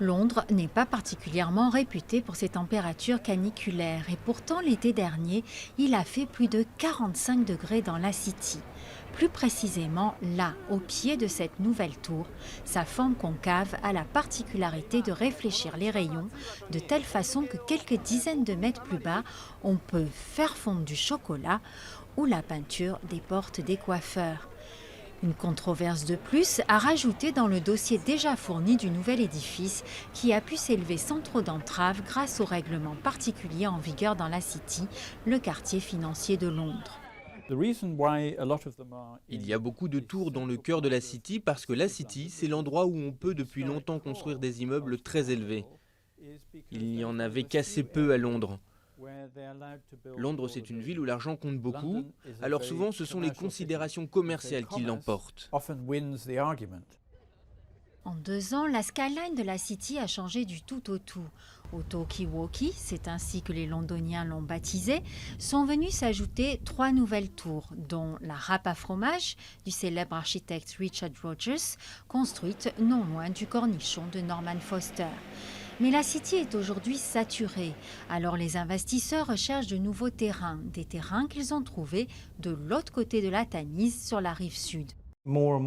Londres n'est pas particulièrement réputée pour ses températures caniculaires et pourtant l'été dernier, il a fait plus de 45 degrés dans la City. Plus précisément, là, au pied de cette nouvelle tour, sa forme concave a la particularité de réfléchir les rayons de telle façon que quelques dizaines de mètres plus bas, on peut faire fondre du chocolat ou la peinture des portes des coiffeurs. Une controverse de plus a rajouté dans le dossier déjà fourni du nouvel édifice qui a pu s'élever sans trop d'entraves grâce aux règlements particuliers en vigueur dans la City, le quartier financier de Londres. Il y a beaucoup de tours dans le cœur de la City parce que la City, c'est l'endroit où on peut depuis longtemps construire des immeubles très élevés. Il n'y en avait qu'assez peu à Londres. Londres, c'est une ville où l'argent compte beaucoup, alors souvent ce sont les considérations commerciales qui l'emportent. En 2 ans, la skyline de la City a changé du tout au tout. Au Talkie-Walkie, c'est ainsi que les Londoniens l'ont baptisé, sont venues s'ajouter 3 nouvelles tours, dont la râpe à fromage du célèbre architecte Richard Rogers, construite non loin du cornichon de Norman Foster. Mais la City est aujourd'hui saturée, alors les investisseurs recherchent de nouveaux terrains, des terrains qu'ils ont trouvés de l'autre côté de la Tamise, sur la rive sud. Nos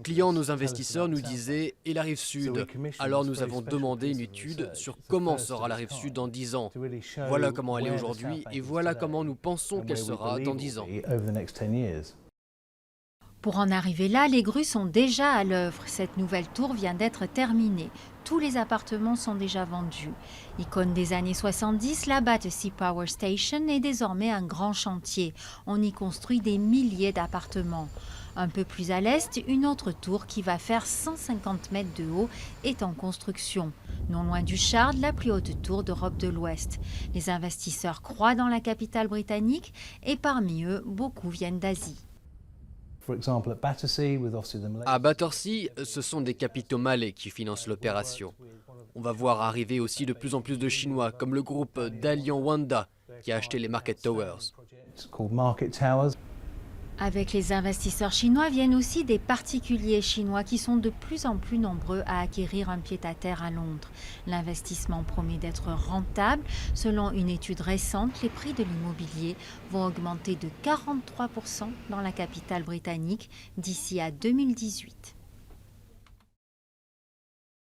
clients, nos investisseurs nous disaient « et la rive sud ?» Alors nous avons demandé une étude sur comment sera la rive sud dans 10 ans. Voilà comment elle est aujourd'hui et voilà comment nous pensons qu'elle sera dans 10 ans. Pour en arriver là, les grues sont déjà à l'œuvre. Cette nouvelle tour vient d'être terminée. Tous les appartements sont déjà vendus. Icône des années 70, la Battersea Power Station est désormais un grand chantier. On y construit des milliers d'appartements. Un peu plus à l'est, une autre tour qui va faire 150 mètres de haut est en construction. Non loin du Shard, la plus haute tour d'Europe de l'Ouest. Les investisseurs croient dans la capitale britannique et parmi eux, beaucoup viennent d'Asie. À Battersea, ce sont des capitaux malais qui financent l'opération. On va voir arriver aussi de plus en plus de Chinois, comme le groupe Dalian Wanda, qui a acheté les Market Towers. Avec les investisseurs chinois viennent aussi des particuliers chinois qui sont de plus en plus nombreux à acquérir un pied-à-terre à Londres. L'investissement promet d'être rentable. Selon une étude récente, les prix de l'immobilier vont augmenter de 43% dans la capitale britannique d'ici à 2018.